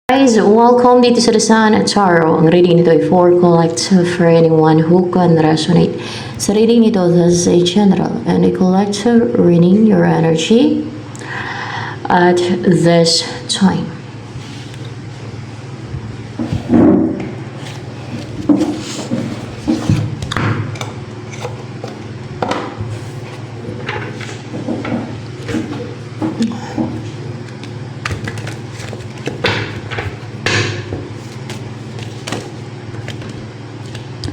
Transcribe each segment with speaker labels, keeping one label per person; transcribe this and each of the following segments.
Speaker 1: Guys, welcome dito sa The Sun at Tarot. Ang reading nito ay for collective for anyone who can resonate. Sa reading nito, this is a general and a collective reading your energy at this time.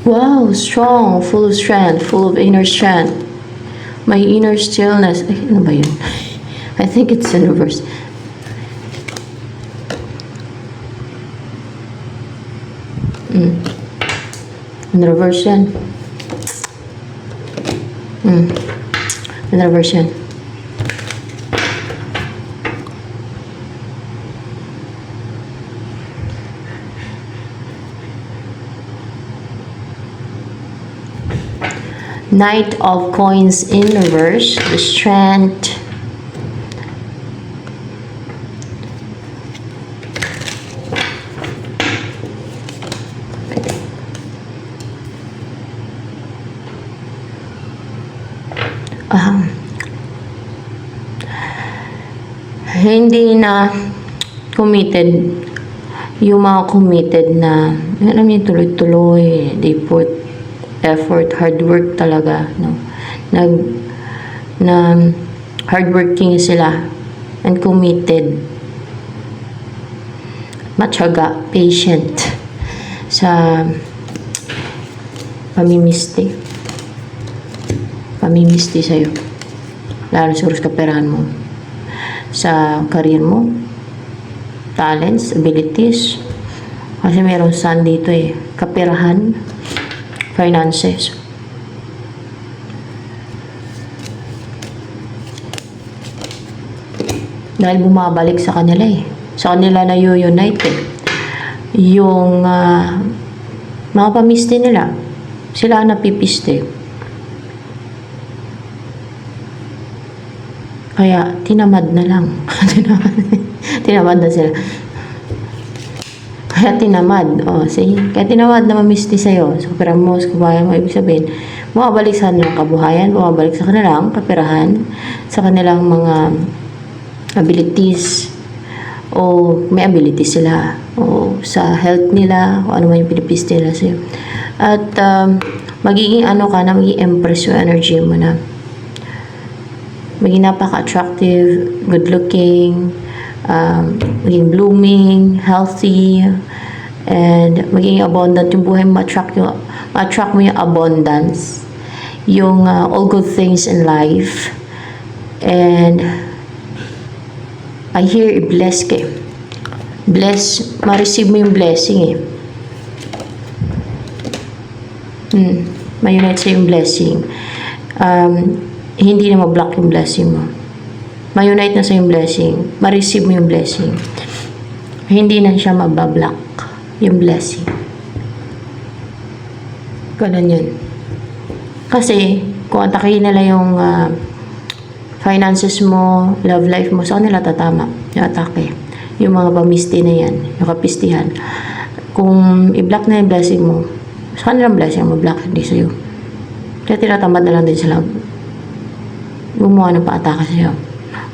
Speaker 1: Wow, strong, full of strength, full of inner strength. My inner stillness. Ay, ano ba yun? I think it's in reverse. In reverse yan. In reverse yan. Knight of Coins in reverse, the Strength. Hindi na committed yung mga committed na alam niyo tuloy-tuloy, they put effort, hard work talaga, no? Hardworking sila and committed, matyaga, patient sa pamimisti sa'yo, lalo sa kaperahan mo, sa career mo, talents, abilities, kasi meron sun dito kaperahan, finances. Dahil bumabalik sa kanila sa kanila na unite yung mga pamiste nila, sila ang napipiste. Kaya tinamad na lang. tinamad na sila. Kaya tinamad. Kaya tinamad na mamisti sa'yo. So, pera mo, sa kabayan mo, ibig sabihin, bumabalik sa kanilang kabuhayan, bumabalik sa kanilang kaperahan, sa kanilang mga abilities, o may abilities sila, o sa health nila, o ano man yung pinipiste nila sa'yo. At, magiging magiging empress yung energy mo na. Maging napaka-attractive, good-looking, maging blooming, healthy, and maging abundant yung buhay mo, ma-attract mo yung abundance, yung all good things in life. And I hear bless ka. Bless, ma-receive mo yung blessing ma-unite sa yung blessing. Hindi na ma-block yung blessing mo. Ma-unite na sa yung blessing. Ma-receive mo yung blessing. Hindi na siya mabablock yung blessing. Ganun yun. Kasi, kung atakihin nila yung finances mo, love life mo, sa kanila tatama yung atake. Yung mga pamisti na yan, yung kapistihan. Kung i-block na yung blessing mo, sa kanilang blessing, ma-block, hindi sa'yo. Kaya tinatamad na lang din sila gumawa ng paatake sa'yo.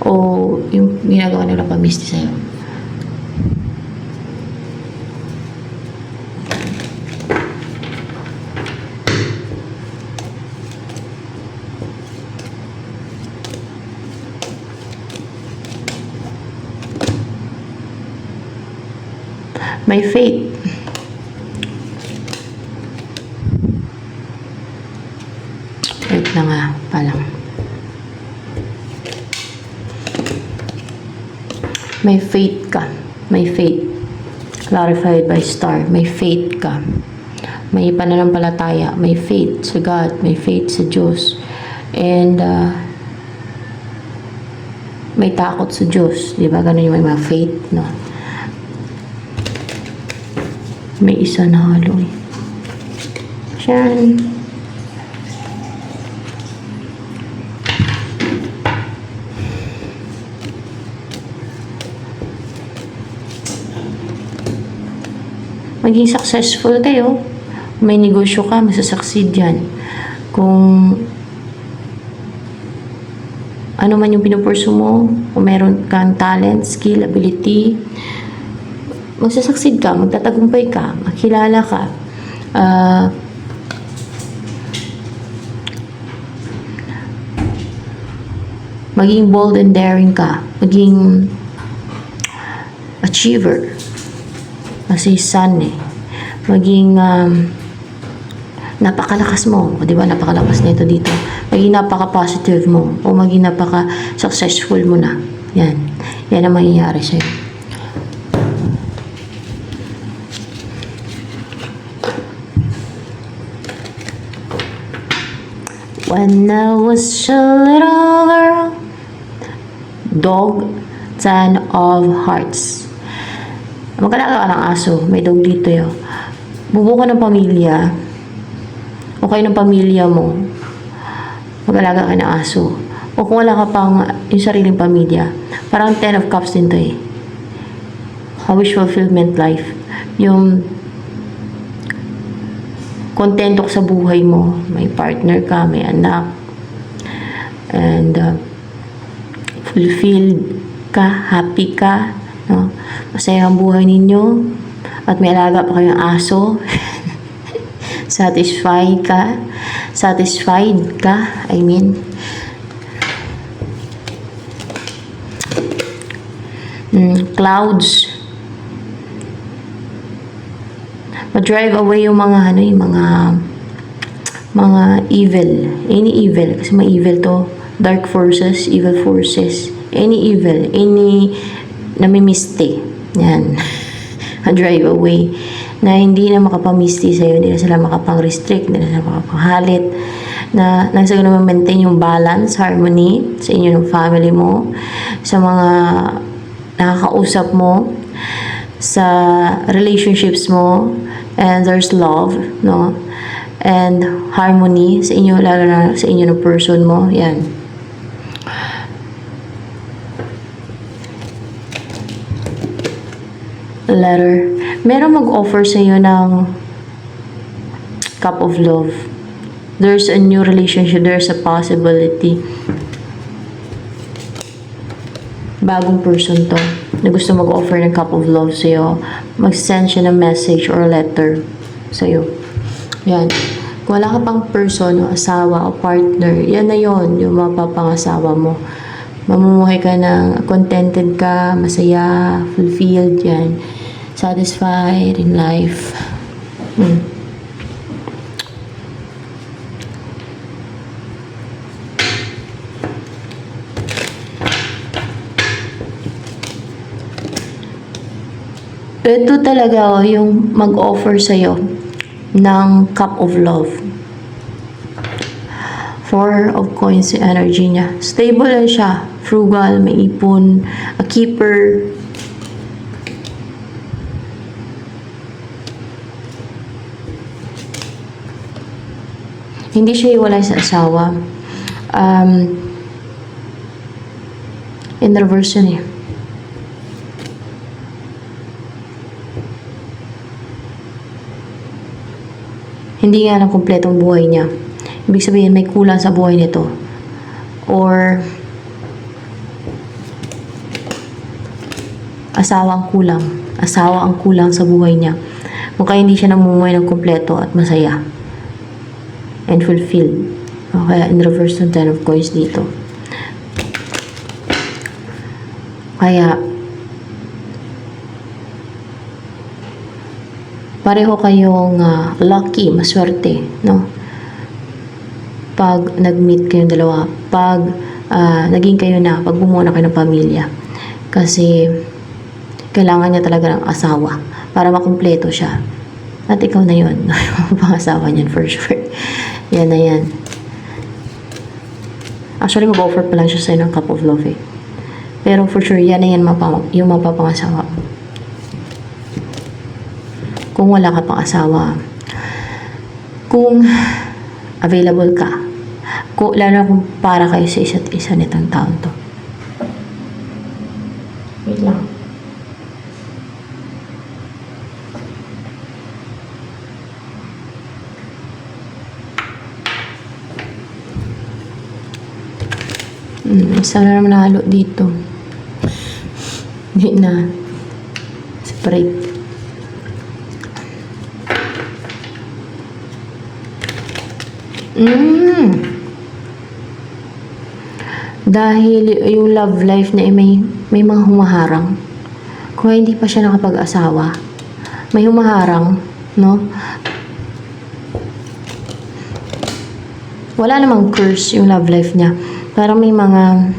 Speaker 1: O yung ginagawa nila pamisti sa'yo. May faith. Wait na nga palang. May faith ka. May faith. Clarified by star. May faith ka. May pananampalataya. May faith sa God. May faith sa Diyos. And may takot sa Diyos. Diba? Ganun yung may mga faith, no? May isa na halo Diyan. maging successful kayo. May negosyo ka, masasucceed yan. Kung ano man yung pinupurso mo, kung meron kang talent, skill, ability, magsasucceed ka, magtatagumpay ka, makilala ka. Maging bold and daring ka, maging achiever. Kasi sun maging napakalakas mo, o di ba, napakalakas nito dito. Maging napaka-positive mo, o maging napaka-successful mo na. Yan. Yan ang mangyayari sa'yo. When I was a little girl, dog, 10 of hearts. Mag-alaga ka ng aso. May dog dito yun. Bubuo ka ng pamilya. O kayo ng pamilya mo. Mag-alaga ka ng aso. O kung wala ka pang yung sariling pamilya. Parang 10 of cups din to A wish fulfillment life. Yung kontento ka sa buhay mo. May partner ka, may anak. And fulfilled ka, happy ka. No? Masaya ang buhay ninyo. At may alaga pa kayong aso. Satisfied ka. Clouds. Ma-drive away yung mga evil. Any evil. Kasi may evil to. Dark forces, evil forces. Any evil. Any namimisti. Yan. Ma-drive away. Na hindi na makapamisti sa'yo. Hindi na sila makapang-restrict. Hindi na sila makapang-halit. Na nasa ganun ma-maintain yung balance, harmony sa inyo ng family mo. Sa mga nakakausap mo. Sa relationships mo. And there's love, no? And harmony sa inyo, lalo na sa inyo ng person mo. Yan. Letter. Meron mag-offer sa iyo ng cup of love. There's a new relationship. There's a possibility. Bagong person to na gusto mag-offer ng cup of love sa iyo. Mag-send siya ng message or letter sa iyo. Yan. Kung wala ka pang person, o asawa, o partner, yan na yon yung mapapangasawa mo. Mamumuhay ka ng contented ka, masaya, fulfilled, yan. Satisfied in life. Ito talaga yung mag-offer sa'yo ng cup of love. 4 of coins yung energy niya. Stable lang siya. Frugal, may ipon, a keeper. Hindi siya iwalay sa asawa. In reverse yun Hindi nga lang kumpletong buhay niya. Ibig sabihin, may kulang sa buhay nito. Or, asawa ang kulang. Asawa ang kulang sa buhay niya. Mukha hindi siya namumuhay ng kumpleto at masaya. And fulfilled. Kaya in reverse ng 10 of coins dito. Kaya, pareho kayong lucky, maswerte, no? Pag nag-meet kayong dalawa, pag naging kayo na, pag bumuo na kayo ng pamilya. Kasi, kailangan niya talaga ng asawa para makumpleto siya. At ikaw na yun, pang-asawa niyan for sure. Yan na yan. Actually, mag-offer pa lang siya sa'yo ng cup of love Pero for sure, yan na yan yung mapapangasawa. Kung wala ka pang asawa, kung available ka, lalo na kung para kayo sa isa't isa nitong taon to. Wait lang. Isa na naman nahalo dito. Hindi na. Separate. Dahil yung love life na may mga humaharang. Kung hindi pa siya nakapag-asawa, may humaharang, no? Wala namang curse yung love life niya. Parang may mga,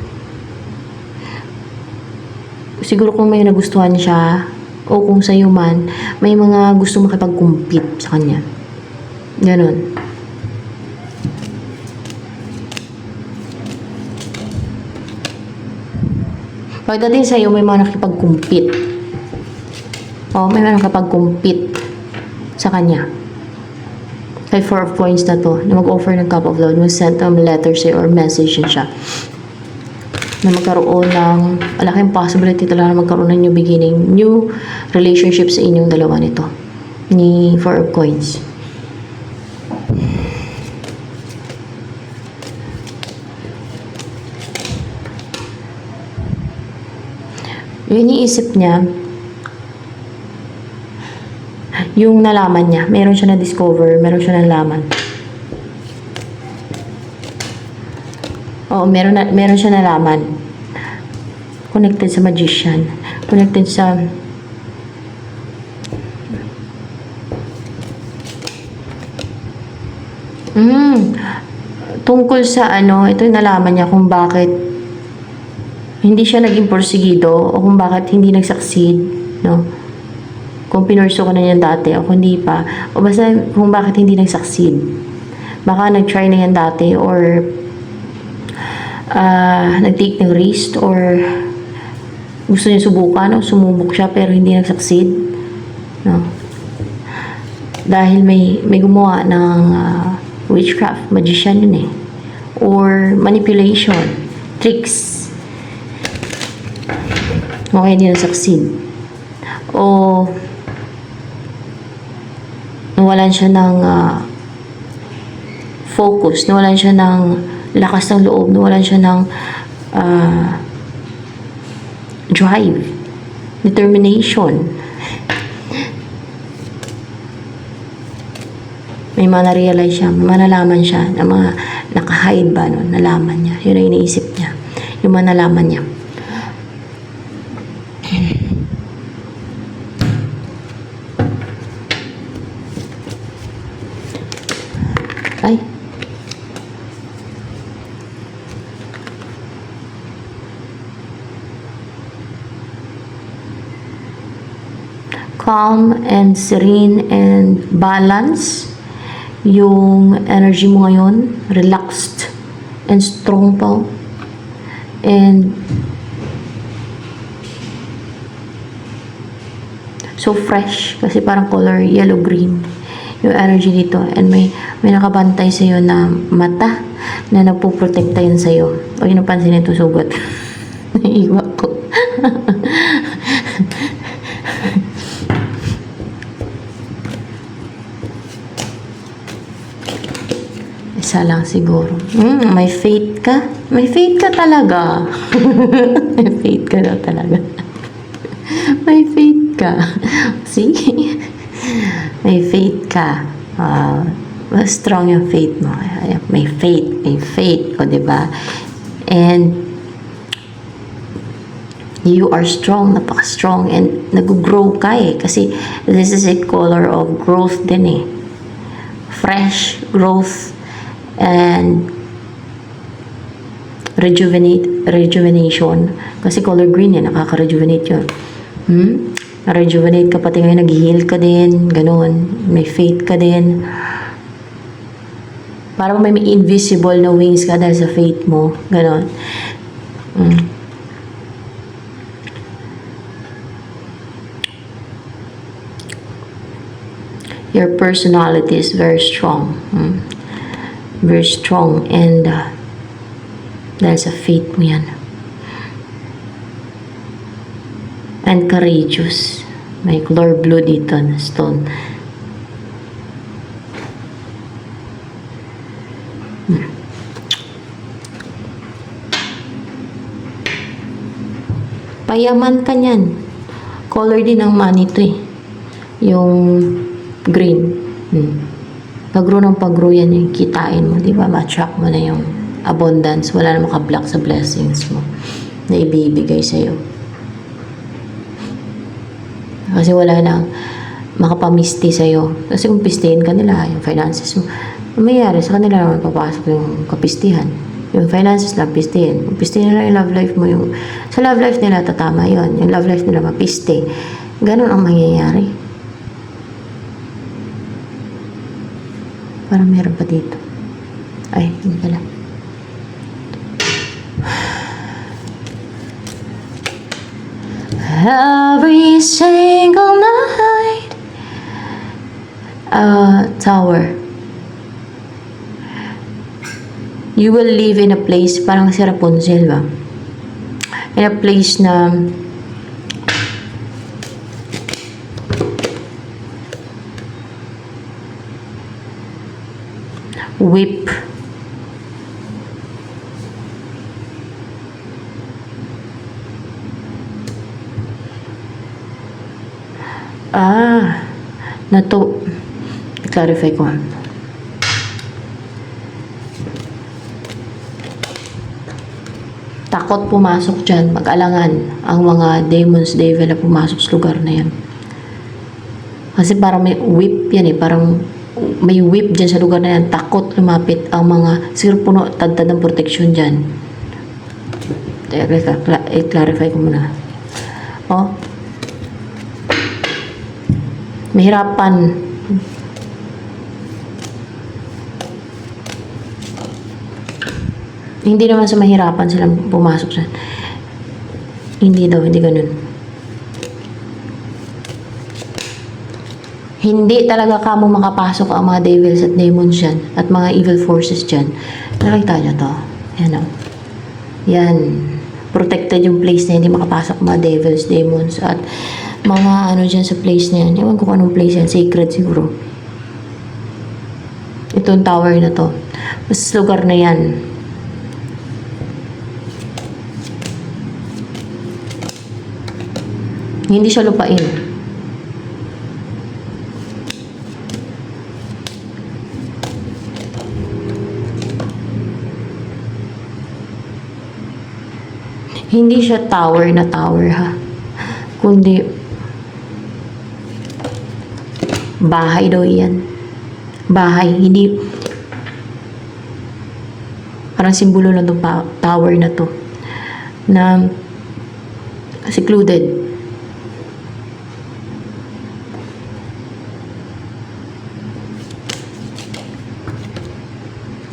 Speaker 1: siguro kung may nagustuhan siya, o kung sa'yo man, may mga gusto makipag-compete sa kanya. Ganon. Pagdating sa'yo, may mga nakipag-compete. May mga nakipag-compete sa kanya. Kay 4 of Coins na to, na mag-offer ng Cup of Love, mag-send letter sa'yo or message siya. Na magkaroon ng, malaking possibility talaga na magkaroon ng new beginning, new relationship sa inyong dalawa nito. Ni 4 of Coins. Yung iniisip niya, yung nalaman niya, meron siya na-discover, meron siya nalaman. Oo, meron siya nalaman. Connected sa magician. Connected sa tungkol sa ito yung nalaman niya kung bakit hindi siya naging porsigido o kung bakit hindi nag-succeed, no? Kung pinurso ka na yan dati o kung hindi pa, o basta kung bakit hindi nag-succeed. Baka nag-try na yan dati or nag-take ng risk or gusto niya subukan o sumubok siya pero hindi nag-succeed, no? Dahil may gumawa ng witchcraft, magician yun or manipulation, tricks. Okay, hindi na-succeed. O nawalan siya ng focus, nawalan siya ng lakas ng loob, nawalan siya ng drive, determination. May mga na-realize siya, may mga nalaman siya, na mga naka-hide ba, no? Nalaman niya. Yun ang iniisip niya. Yung mga nalaman niya. Ay. Calm and serene and balance yung energy mo ngayon. Relaxed and strong pa. And so fresh kasi parang color yellow-green yung energy dito. And may nakabantay sa'yo na mata na nagpuprotekta yun sa'yo. O yun napansin ito sugat. Naiiwa ko. Isa lang siguro. May faith ka? May faith ka talaga. May faith ka daw talaga. May faith ka. See? May faith ka. Strong yung faith mo. May faith. May faith. O, diba? And you are strong. Napaka-strong. And nag-grow ka Kasi this is a color of growth din Fresh growth and rejuvenation. Kasi color green nakaka-rejuvenate yun. Na-rejuvenate ka pati ngayon, nag-heal ka din, ganun. May faith ka din. Parang may invisible na wings ka dahil sa faith mo, ganun. Your personality is very strong. Very strong and dahil sa faith mo yan. And courageous. May color blue dito na stone. Payaman ka niyan. Color din ng money to eh. Yung green. Pag-grow ng pag-grow yan yung kitain mo. Di ba? Ma-attract mo na yung abundance. Wala na makablock sa blessings mo na ibibigay sa'yo. Kasi wala nang makapamisti sa'yo. Kasi kung pistihin ka nila, yung finances mo, mayayari sa kanila naman papasok yung kapistihan. Yung finances lang, pistihin. Kung pistihin nila yung love life mo, yung sa love life nila, tatama yon. Yung love life nila, mapiste. Ganon ang mangyayari. Parang meron pa dito. Ay, hindi pala. Every single night. Tower. You will live in a place, parang si Rapunzel ba? In a place na whip. I-clarify ko. Takot pumasok dyan, mag-alangan ang mga demons, devil na pumasok sa lugar na yan. Kasi parang may whip yan eh, parang may whip dyan sa lugar na yan. Takot lumapit ang mga, siguro puno, tagtad ng protection dyan. I-clarify ko muna. Oh. Mahirapan. Hindi naman sa mahirapan silang pumasok sa. Hindi daw, hindi ganun. Hindi talaga kamo makapasok ang mga devils at demons dyan at mga evil forces dyan. Nakita nyo to? Yan o. Yan. Protected yung place na hindi makapasok mga devils, demons at mga ano dyan sa place na yan. Ewan ko kung anong place yan. Sacred siguro. Itong tower na to. Mas lugar na yan. Hindi siya lupain. Hindi siya tower na tower ha. Kundi bahay daw yan. Bahay. Hindi parang simbolo lang itong tower na to. Na secluded.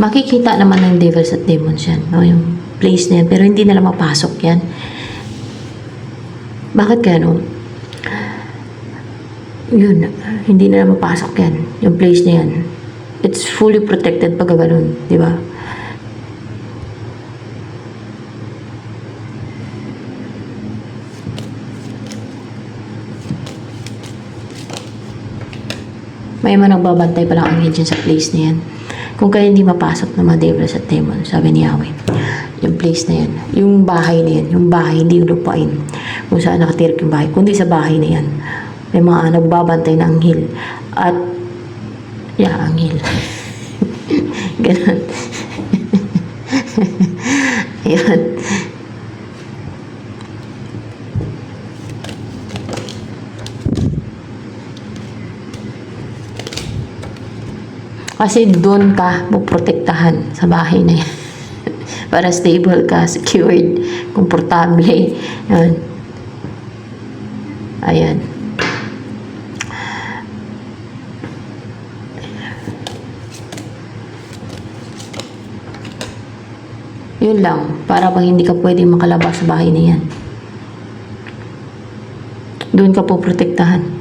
Speaker 1: Makikita naman ng devils at demons yan. No? Yung place na yan. Pero hindi nila mapasok yan. Bakit kaya no? Yun. Hindi nila mapasok yan. Yung place na yan. It's fully protected pag gano'n. Di ba? May mga nagbabantay palang angel dyan sa place na yan. Kung kaya hindi mapasok ng mga devils at demons, sabi ni Yahweh, yung place na yan, yung bahay na yan, yung bahay, hindi yung lupain, kung saan nakatirik yung bahay, kundi sa bahay na yan, may mga nagbabantay na anghel, at, anghel, ganon, yun, kasi doon ka puprotektahan sa bahay na yan. Para stable ka, secured, komportable. Yan. Ayan. Yun lang. Para bang hindi ka pwedeng makalabas sa bahay na yan. Doon ka puprotektahan.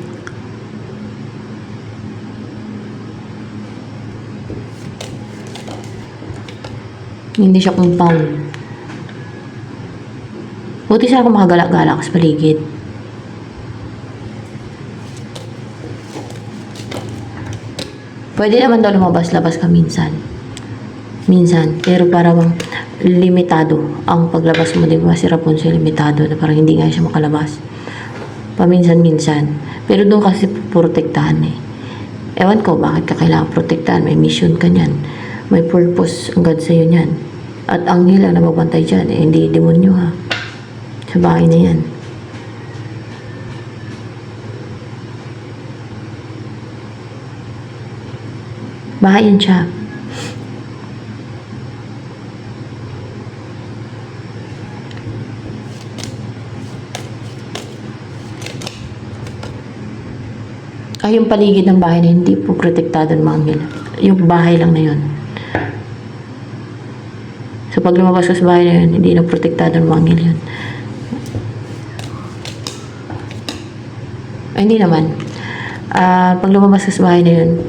Speaker 1: Hindi siya compound. Buti siya kung makagalak-galak sa paligid. Pwede naman daw lumabas-labas ka minsan. Minsan. Pero parang limitado ang paglabas mo, di ba? Si Rapunzel, limitado na parang hindi nga siya makalabas. Paminsan-minsan. Pero doon kasi protektahan eh. Ewan ko, bakit ka kailangan protektahan? May mission ka niyan. May purpose ang God sa'yo niyan. At anghel ang nababantay dyan. Eh, hindi demonyo ha. Sa bahay na yan. Bahay yan siya. Ay, yung paligid ng bahay na hindi po protektado ng mga anghel. Yung bahay lang na yun. So, pag lumabas ka sa bahay na yun, hindi na protektado ng mga anghel yun. Ay, hindi naman. Pag lumabas ka sa bahay na yun,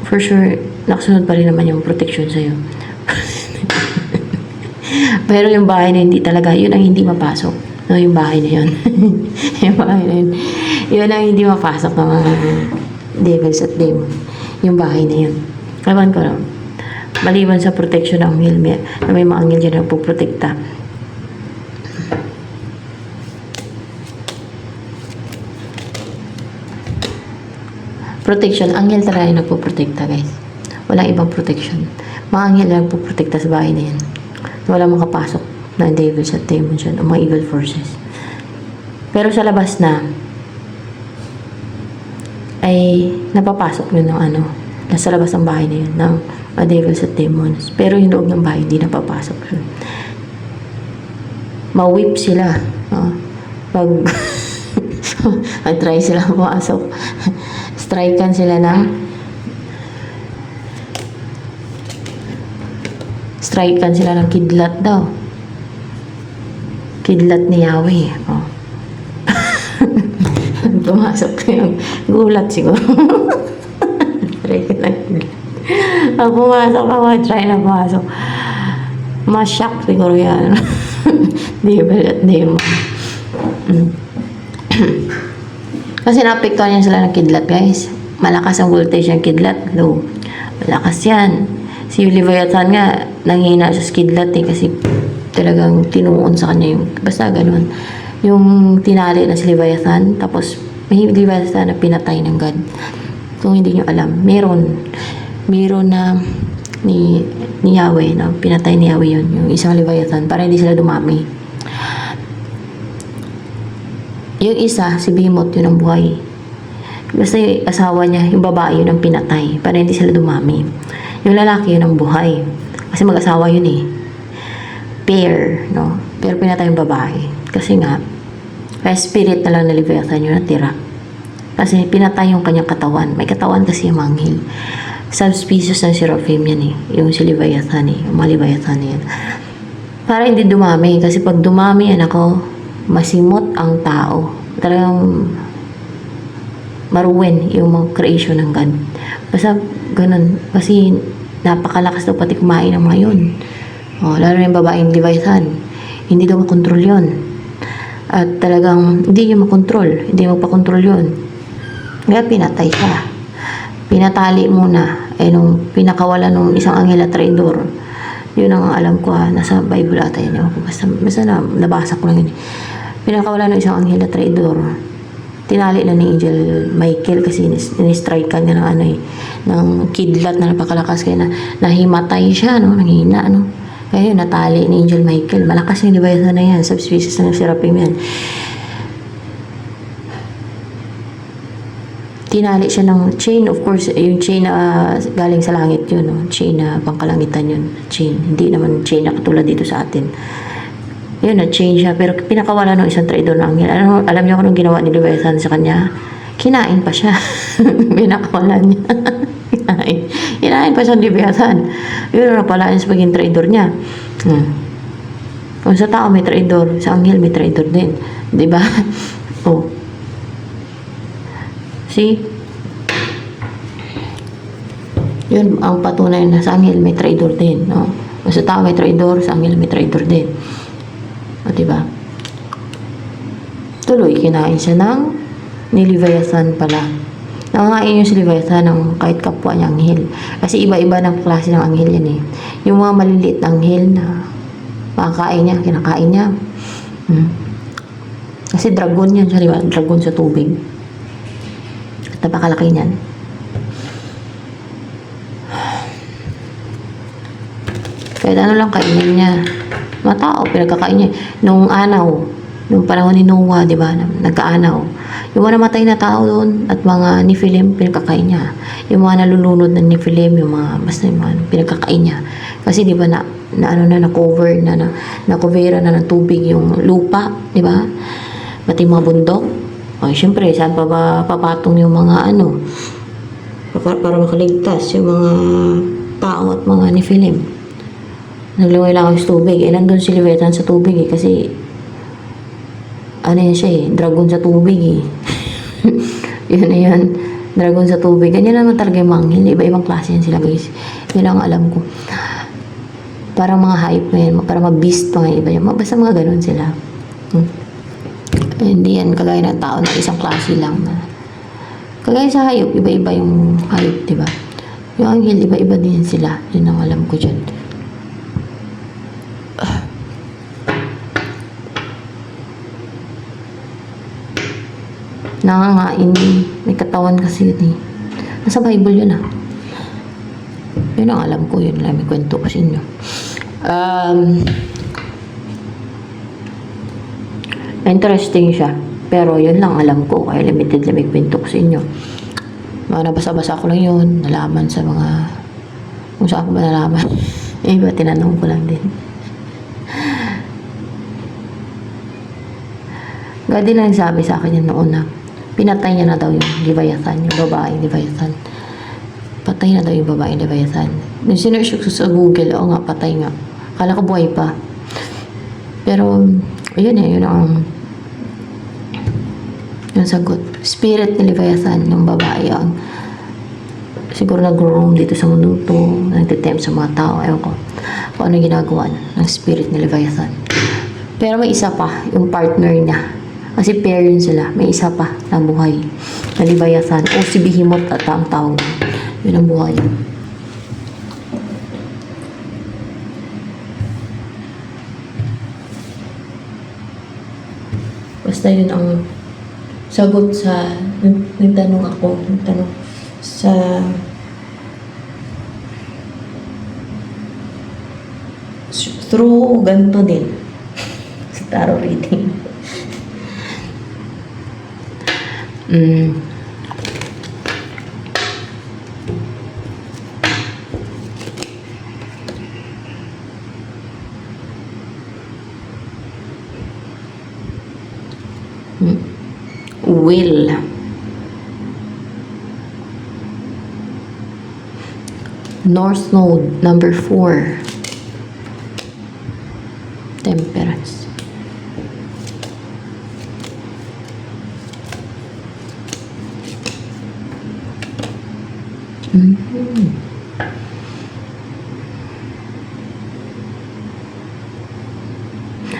Speaker 1: for sure, nakasunod pa rin naman yung protection sa'yo. Pero yung bahay na hindi talaga, yun ang hindi mapasok. No, yung bahay na yun. Yung bahay na yun. Yun ang hindi mapasok ng mga devils at demon. Yung bahay na yun. Ewan ko lang. Maliban sa protection ng anghel, na may mga anghel dyan na puprotekta. Protection, anghel talaga yung nagpuprotekta, guys. Walang ibang protection. Mga anghel lang puprotekta sa bahay na yan. Wala makapasok na devils at demons dyan, o mga evil forces. Pero sa labas na, ay napapasok yun ng nasa labas ng bahay na yun, ng devils at demons. Pero yung loob ng bahay, hindi napapasok yun. Ma-whip sila. Pag try sila pumasok. Strikean sila ng kidlat daw. Kidlat ni Yahweh. Pumasok yung gulat siguro. Try na kidlat. Pag pumasok ako, try na pumasok. Ma-shock siguro yan. Devil at demon. Kasi naapektuhan yan sila ng kidlat, guys. Malakas ang voltage ng kidlat. Low. Malakas yan. Si Leviathan nga, nanghina siya sa kidlat eh, kasi talagang tinuon sa kanya yung, basta ganun. Yung tinali na si Leviathan, tapos may Leviathan na pinatay ng God. Kung hindi nyo alam, meron na ni Yahweh, na pinatay ni Yahweh yun, yung isang Leviathan, para hindi sila dumami. Yung isa, si Behemoth, yun ang buhay. Basta yung asawa niya, yung babae, yun ang pinatay, para hindi sila dumami. Yung lalaki, yun ang buhay. Kasi mag-asawa yun eh. Pair, no? Pero pinatay yung babae. Kasi nga, kaya spirit na lang na Leviathan yun natira. Kasi pinatay yung kanyang katawan. May katawan kasi yung manghil. Subspecies ng Seraphim yan eh. Yung si Leviathan eh. Yung mga Leviathan yan. Para hindi dumami. Kasi pag dumami yan ako, masimot ang tao. Talagang maruwen yung mga creation ng God. Basta ganun. Kasi napakalakas daw pati kumain ng mga yun. Lalo na yung babaeng Leviathan. Hindi daw makontrol yun. At talagang hindi niya makontrol. Hindi magpakontrol yun. Kaya pinatay siya. Pinatali muna. Nung pinakawala nung isang anghel at traidor. Yun ang alam ko nasa Bible ata yun. Basta nabasa ko lang yun. Pinakawala ng isang anghel at traidor. Tinali na ni Angel Michael kasi in-strike ka niya ng ng kidlat na napakalakas, kaya nahimatay siya, nanghina, Kaya yun, natali ni Angel Michael. Malakas yung Leviathan na yan. Subspecies ng Seraphim yan. Tinali siya ng chain. Of course, yung chain na galing sa langit yun. Chain na pangkalangitan yun. Chain. Hindi naman chain na katulad dito sa atin. Yun, na-chain siya. Pero pinakawala ng isang traidor ng anghel. Alam niyo kung anong ginawa ni Leviathan sa kanya? Kinain pa siya. Pinakawala niya. Kinain pa siya ng Leviathan. Yun na pala yung maging traidor niya. Kung sa tao may traidor, sa anghel may traidor din. Diba? See? Yun ang patunay na sa anghel may traidor din. Kung sa tao may traidor, sa anghel may traidor din. Diba? Tuloy, kinain siya ng ni Leviathan pala. Nangangain yung si Leviathan ng kahit kapwa niya anghel. Kasi iba-iba ng klase ng anghel yan eh. Yung mga maliliit na anghel na makakain niya, kinakain niya. Kasi dragon yan siya, di ba? Dragon sa tubig. At napakalaki niyan. Kahit ano lang kainin niya. Mga tao, pinagkakain niya. Nung panahon ni Noah, di ba? Nagkaanaw. Yung mga namatay na tao doon at mga Nephilim, pinagkakain niya. Yung mga nalulunod na Nephilim, yung mga, basta yung mga pinagkakain niya. Kasi di ba na-cover na-covera na ng tubig yung lupa, di ba? Pati mga bundok. O, syempre, saan pa ba papatong yung mga para makaligtas yung mga tao at mga Nephilim. Naglungay lang ako sa tubig. Nandun si Leviathan sa tubig kasi yan siya dragon sa tubig yun, dragon sa tubig. Ganyan naman talaga yung manghil. Iba-ibang klase yan sila guys. Yun ang alam ko. Parang mga hype na yan. Parang mga beast pa nga iba yan. Basta mga ganun sila. Hindi yan kagaya ng tao na isang klase lang. Kagaya sa hayop, iba-iba yung hayop, diba? Yung anghel, iba-iba din sila. Yun ang alam ko dyan. Nangangain din. May katawan kasi yun eh. Nasa Bible yun Yun ang alam ko. Yun lang may kwento ko sa inyo. Interesting siya. Pero yun lang alam ko. Kaya limited lang may kwento ko sa inyo. Mga nabasa-basa ko lang yun. Nalaman sa mga kung saan ko ba nalaman. Iba tinanong ko lang din. God din lang sabi sa akin yun noon pinatay niya na daw yung Leviathan, yung babaeng Leviathan. Patay na daw yung babaeng Leviathan. Nung sinearch ko sa Google, nga, patay nga. Akala ko buhay pa. Pero, yun yung sagot. Spirit ni Leviathan, yung babae, siguro nag-roam dito sa mundo to, nagtitempt sa mga tao, ewan ko. Kung ano ginagawa ng spirit ni Leviathan. Pero may isa pa, yung partner niya. Kasi pair yun sila. May isa pa na buhay. Na Leviathan. O si Behemoth at ang tawag. Yun ang buhay. Basta yun ang sagot sa nagtanong ako. Nagtanong sa through ganito din. Sa tarot reading. Will. North Node, number 4. Temperance.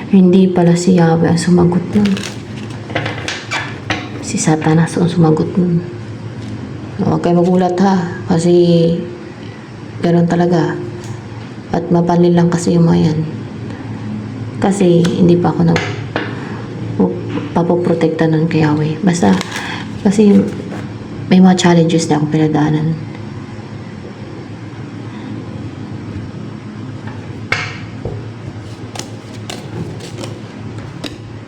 Speaker 1: Hindi pala si Yahweh ang sumagot nun. Si Satanas ang sumagot nun. Huwag kayo magulat kasi ganoon talaga. At mapanlil lang kasi yung mga yan. Kasi hindi pa ako papoprotekta nun kay Yahweh. Basta kasi may mga challenges na akong pinagdaanan.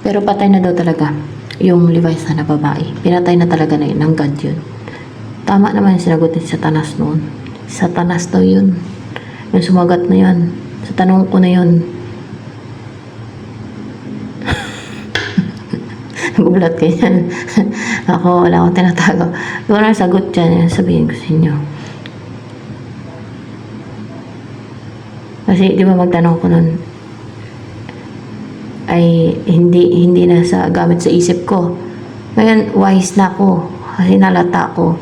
Speaker 1: Pero patay na daw talaga yung Leviathan na babae. Pinatay na talaga na yun ng God yun. Tama naman yung sinagot ni Satanas noon. Satanas daw yun. Yung sumagat na yun. Sa tanong ko na yun. Nagulat kayo yan. Ako, wala akong tinatago. Kung ano sagot dyan, sabihin ko sa inyo. Kasi di ba magtanong ko nun, ay hindi na sa gamit sa isip ko. Ngayon, wise na ako. Kasi nalata ko.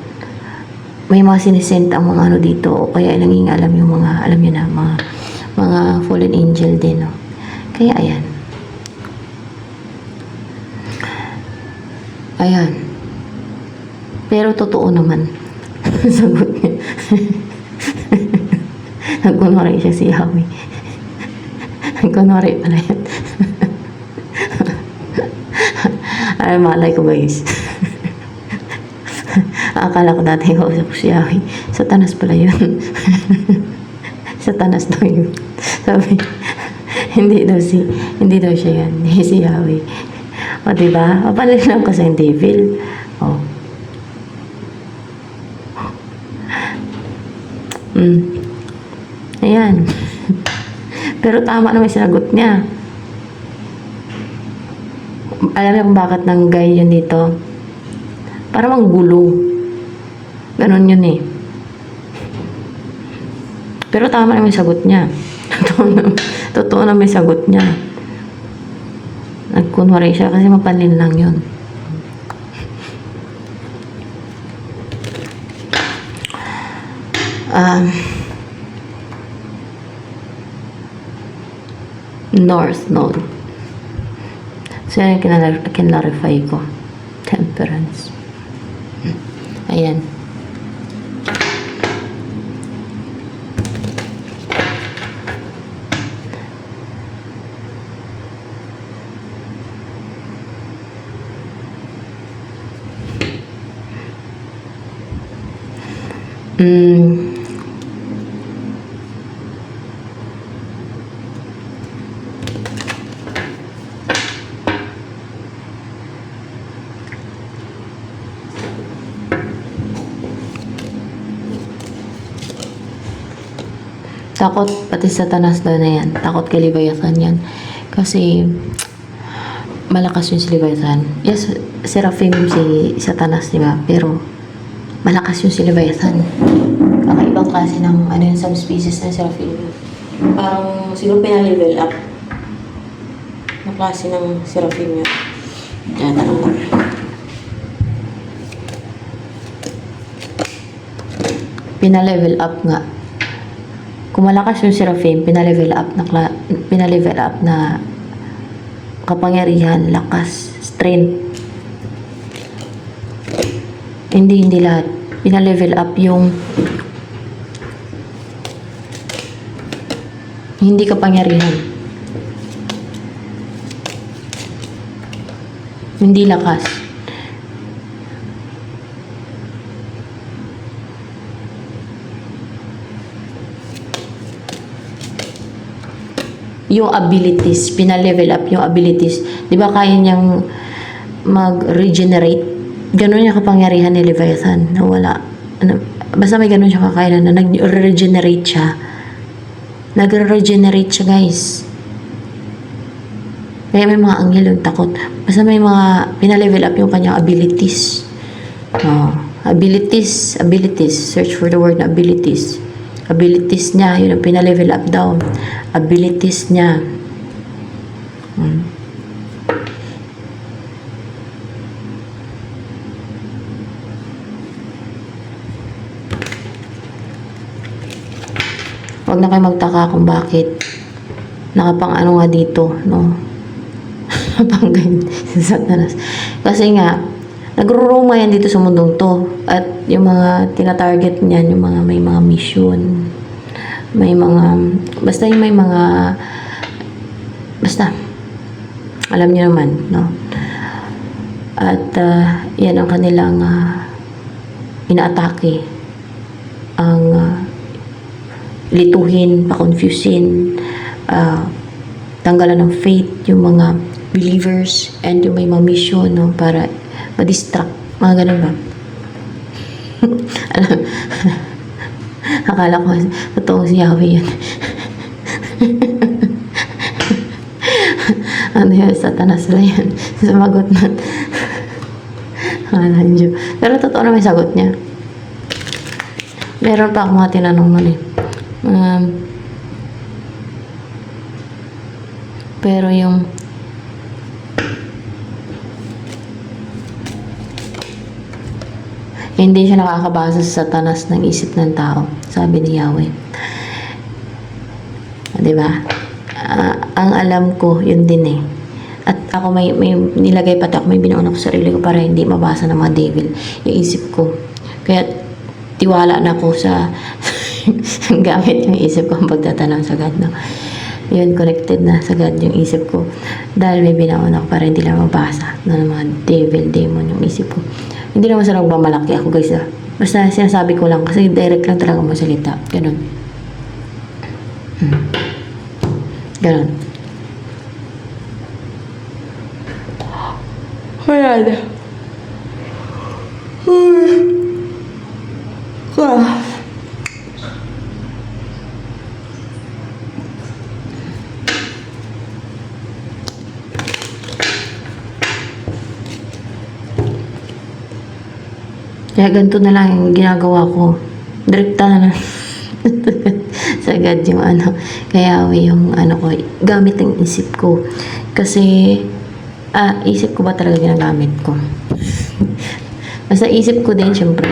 Speaker 1: May mga sinisent ang mga dito. O kaya nanging alam yung mga, alam yun na, mga fallen angel din. No? Kaya ayan. Ayan. Pero totoo naman. Sagot niya. Nagkunwari siya si Yahweh. Nagkunwari pala yan. Ay, malay ko guys. Akala ko dati kausap ko si Yahweh. Satanas pala yun. Satanas daw yun. Sabi, hindi daw siya yan. Hindi si Yahweh. O diba? Papalit lang ko sa devil. O. Ayan. Pero tama naman yung sinagot niya. Alam niyo kung bakit nanggay yun dito? Para manggulo. Ganon yun eh. Pero tama naman yung sagot niya. Totoo naman yung sagot niya. Nagkunwari siya kasi mapalin lang yun. North Node. So, yan kinlarify ko. Temperance. Ayan. Takot pati Satanas daw na yan. Takot kay Leviathan yan. Kasi malakas yung si Leviathan. Yes, Seraphim si Satanas, diba? Pero malakas yung si Leviathan. Kakaibang klase ng ano yung subspecies ng Seraphim. Parang siguro pinalevel up na klase ng Seraphim yun. Yan, tanong ko. Pinalevel up nga. Kung malakas yung Seraphim, pinalevel up na kapangyarihan, lakas, strength. Hindi lahat. Pinalevel up yung hindi kapangyarihan. Hindi lakas. Yung abilities, pinalevel up yung abilities. Di ba kaya niyang mag-regenerate? Ganun yung kapangyarihan ni Leviathan na wala. Basta may ganun siya kakayanan na nag-regenerate siya. Nag-regenerate siya, guys. Kaya may mga anghel yung takot. Basta may mga pinalevel up yung kanyang abilities. Abilities. Search for the word na abilities. Abilities niya, yun ang pinalevel up daw. Abilities niya. Huwag na kayo magtaka kung bakit nakapang ano nga dito, no? Napanggan sa Satanas. Kasi nga, nagro-roma yan dito sa mundong to. At yung mga tina-target niyan, yung mga may mga mission, may mga, basta yung may mga, basta, alam niyo naman, no? At yan ang kanilang inaatake. Ang lituhin, pa-confusin, tanggalan ng faith, yung mga believers, and yung may mga mission, no? Para ma-distract, mga ganun ba? Alam, akala ko totoong si Yahweh yan. Ano yun, Satanas lang yan. Sumagot na. Akala niyo. Pero totoo na may sagot niya. Meron pa akong mga tinanong nun eh. Pero yung hindi siya nakakabasa sa Satanas ng isip ng tao, sabi ni Yahweh. Diba? Ang alam ko, yun din eh. At ako may nilagay pati ako, may binuon ako sa sarili ko para hindi mabasa ng mga devil yung isip ko. Kaya tiwala na ako sa gamit yung isip ko ang pagtatanong sa God, no? Yun, connected na sa God yung isip ko. Dahil may binaon ako para hindi lang mabasa ng mga devil, demon yung isip ko. Hindi naman sa nagmamalaki ako, guys, ah. Basta sinasabi ko lang kasi direct lang talaga masalita. Ganun. Ganun. Wala na. Kaya ganito na lang yung ginagawa ko. Direkta na lang. Sagad yung ano. Kaya yung ano ko, gamit ang isip ko. Kasi, isip ko ba talaga ginagamit ko? Basta isip ko din, syempre.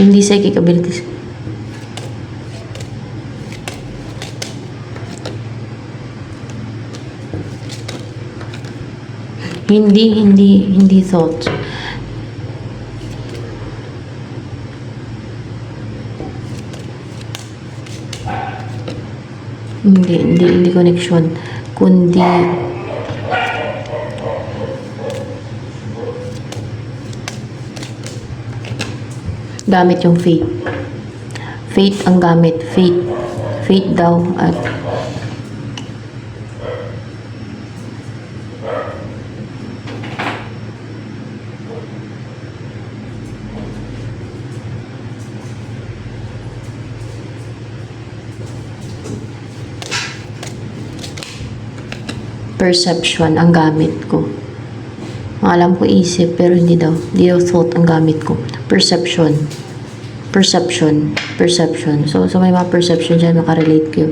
Speaker 1: Hindi psychic abilities. Hindi thoughts. Hindi connection, kundi gamit yung faith. Faith ang gamit. Faith daw at perception ang gamit ko. Alam ko isip, pero hindi daw thought ang gamit ko. Perception. So may mga perception dyan, makarelate ko.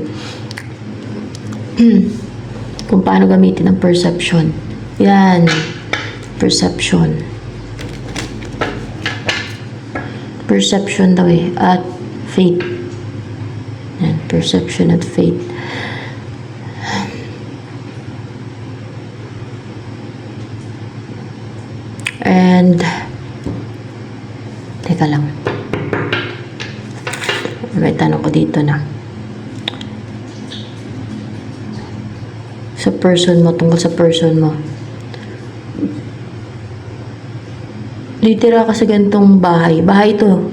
Speaker 1: Kung paano gamitin ang perception. Yan. Perception. Perception daw eh. At faith. Yan. Perception at faith. And teka lang, may tanong ko dito na sa person mo, tungkol sa person mo. Literal kasi ganitong bahay to,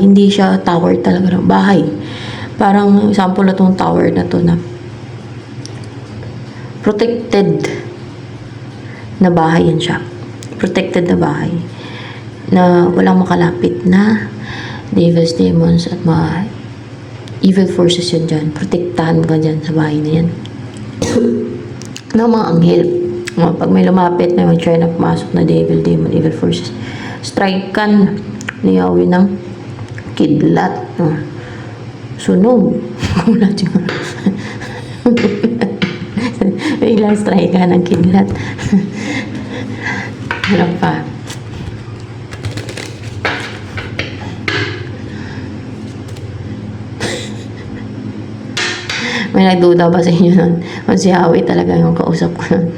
Speaker 1: hindi siya tower talaga, no? Bahay, parang sample na tong tower na to na protected na bahay yan siya. Protected na bahay na walang makalapit na devils, demons at mga evil forces yun dyan. Protektahan ka dyan sa bahay na yan ng mga anghel. Pag may lumapit na may try na pumasok na devil, demon, evil forces, strike kan niyawin ng kidlat, sunog. Kulat yun. Biglang strike ka ng kidlat. Ano pa? May nagduda ba sa inyo nun? O si Howie talaga yung kausap ko nun.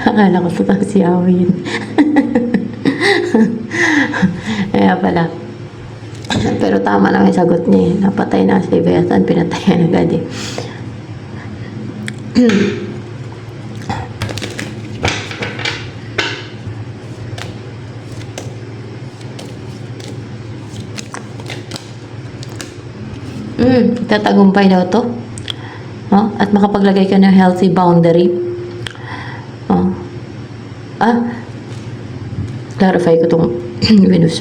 Speaker 1: Akala ko totoo si Howie yun. Kaya pala. Pero tama lang yung sagot niya eh. Napatay na si Leviathan, pinatayan agad eh. Tatagumpay daw to. At makapaglagay ka ng healthy boundary. Clarify ko itong Venus.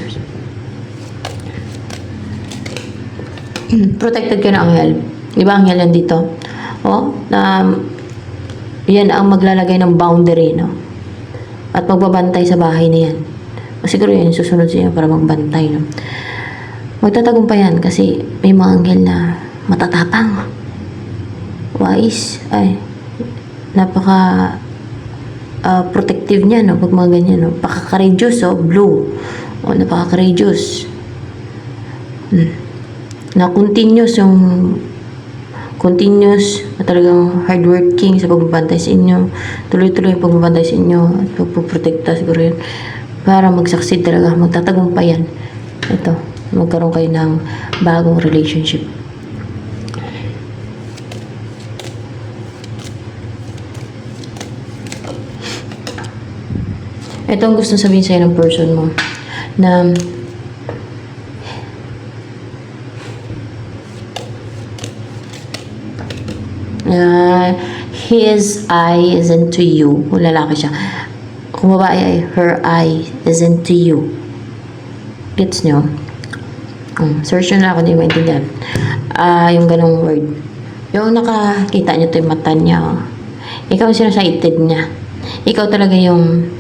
Speaker 1: Protected ka ng anghel. Di ba anghel yan dito? Yan ang maglalagay ng boundary, no? At magbabantay sa bahay na yan. Siguro yan susunod siya para magbantay, no? Magtatagumpay yan kasi may mga anghel na matatapang, wise, napaka protective niya, no? Pag mga ganyan, no? Napaka-courageous, blue, napaka-courageous. Na continuous na talagang hardworking sa pagbabantay sa inyo. Tuloy-tuloy yung pagbabantay sa inyo at pagpuprotekta siguro yun. Para mag-succeed talaga, magtatagumpay yan. Ito, magkaroon kayo ng bagong relationship. Ito ang gusto sabihin sa'yo ng person mo na his eye is into you. Kung lalaki siya. Kung babae ay her eye is into you. Gets nyo? Search nyo na ako, hindi maintindihan. Yung ganong word. Yung nakakita nyo to yung mata niya. Oh. Ikaw yung sinasighted niya. Ikaw talaga yung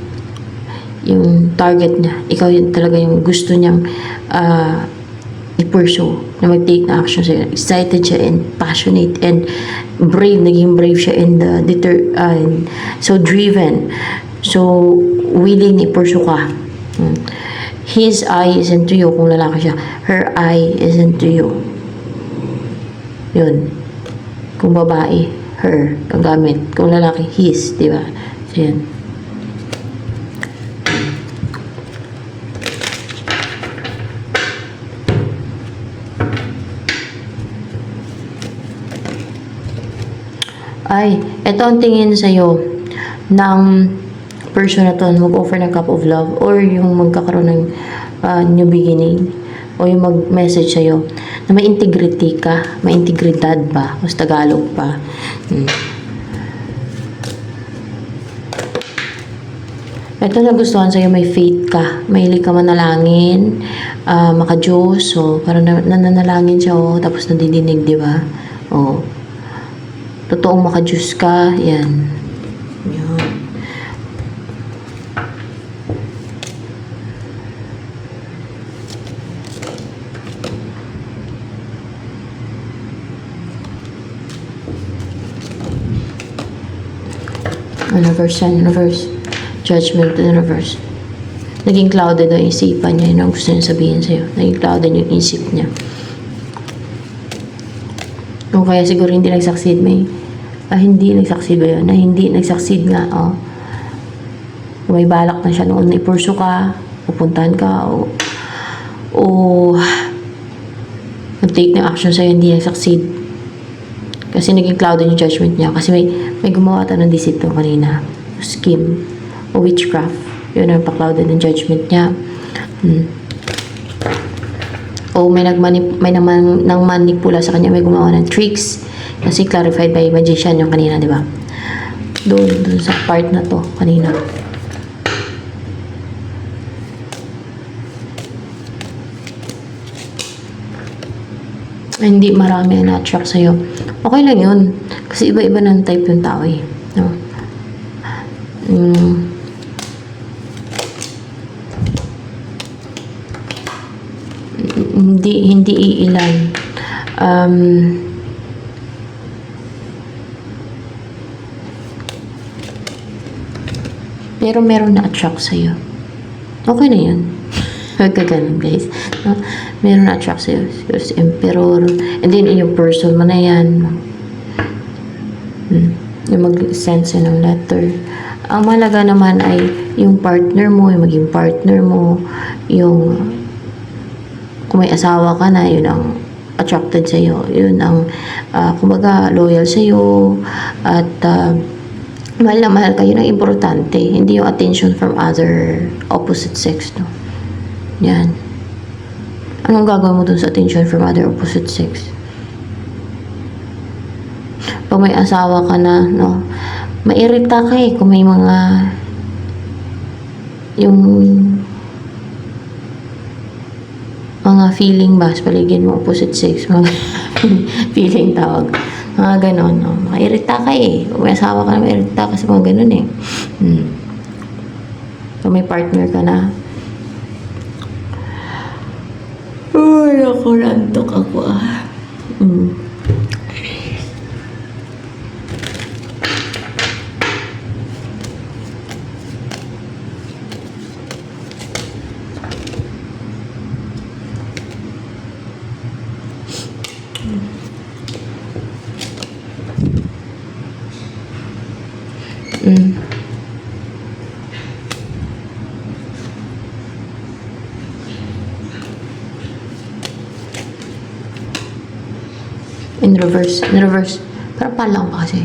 Speaker 1: target niya. Ikaw yung talaga yung gusto niyang i-pursue, na mag-take na action sa'yo. Excited siya and passionate and brave. Naging brave siya and so driven. So, willing i-pursue ka. His eye is into you kung lalaki siya. Her eye is into you. Yun. Kung babae, her, ang gamit. Kung lalaki, his, di ba? So, yan. Ay, ito ang tingin sa'yo ng person na to, mag-offer ng cup of love or yung magkakaroon ng new beginning o yung mag-message sa'yo na may integrity ka, may integridad ba, o sa Tagalog pa. Ito na gustuhan sa'yo, may faith ka, mahilig ka manalangin, maka-Diyos, so parang nananalangin siya, tapos nadidinig, di ba? Totoong maka-Diyos ka, yan. Yan. Reverse yan, reverse. Judgment in reverse. Naging clouded ang isipan niya, yun ang gusto niya sabihin sa'yo. Naging clouded yung isip niya. Kung kaya siguro hindi nag-succeed, hindi nag-succeed ba yun? Na hindi nag-succeed nga, may balak na siya noon na ipursu ka, pupuntahan ka, mag-take ng action sa'yo, hindi nag-succeed. Kasi naging clouded yung judgment niya. Kasi may gumawa ata ng deceit kanina. Scheme o witchcraft. Yun ang pa-clouded ng judgment niya. O may nang manipula sa kanya, may gumawa ng tricks. Kasi clarified by magician yung kanina, di ba? Doon sa part na to, kanina. Hindi marami na attract sa'yo. Okay lang yun. Kasi iba-iba ng type yung tao eh. No? Hindi iilan. Pero meron na attract sa'yo. Okay na yun. Huwag ka ganun, guys. No? Meron na attract sa'yo. Si Emperor. And then, yung person mo na yan. Yung mag-send sa'yo ng letter. Ang malaga naman ay yung partner mo, yung maging partner mo, yung kung may asawa ka na, yun ang attracted sa'yo. Yun ang, kumbaga, loyal sa'yo. At, mahal na mahal kayo ng importante. Hindi yung attention from other opposite sex, no? Yan. Anong gagawin mo dun sa attention from other opposite sex? Pag may asawa ka na, no? Mairita ka eh kung may mga yung mga feeling ba sa paligid mo, opposite sex, mga feeling tawag. Mga ganon, no? Makairita ka eh. Kung may asawa ka na, mairita ka sa mga ganon eh. Kung may partner ka na. Ay, ako, rantok ako In reverse. In reverse. Parang palang pa kasi.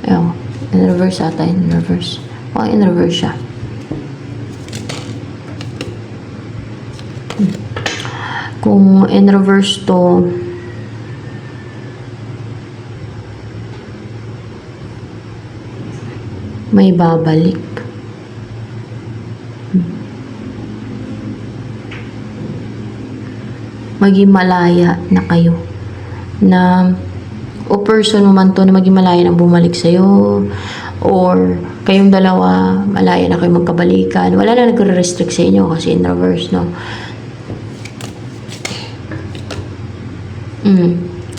Speaker 1: Ayun. In reverse ata. In reverse. Okay, in reverse siya. Kung in reverse to, may babalik. Maging malaya na kayo. Na o person mo man to na maging malaya na bumalik sa'yo, or kayong dalawa malaya na kayo magkabalikan, wala na nagre-restrict sa inyo kasi in reverse, no?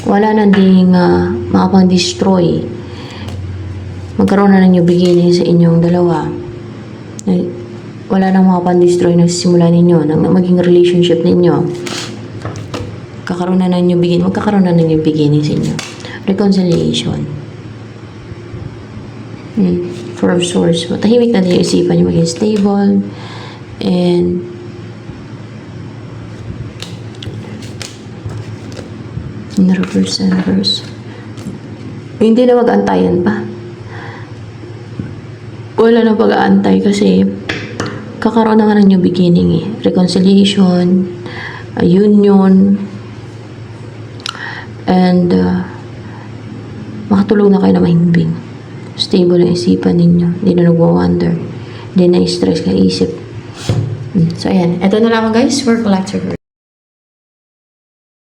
Speaker 1: Wala na ding makapang-destroy. Magkaroon na ng new beginning sa inyong dalawa. Wala nang makapang-destroy na simula ninyo, ng maging relationship ninyo. Magkakaroon na ng new beginning sa inyo. Reconciliation. Four of Swords. Matahimik na din yung isipan nyo, maging stable. And in reverse. Hindi na mag-antayan pa. Wala na pag-aantay kasi kakaroon na nga ng new beginning eh. Reconciliation, union, and makatulog na kayo na mahimbing. Stable ang isipan ninyo. Hindi na nagwa-wonder. Hindi na stress ka isip. So, ayan. Ito na lang guys for collector.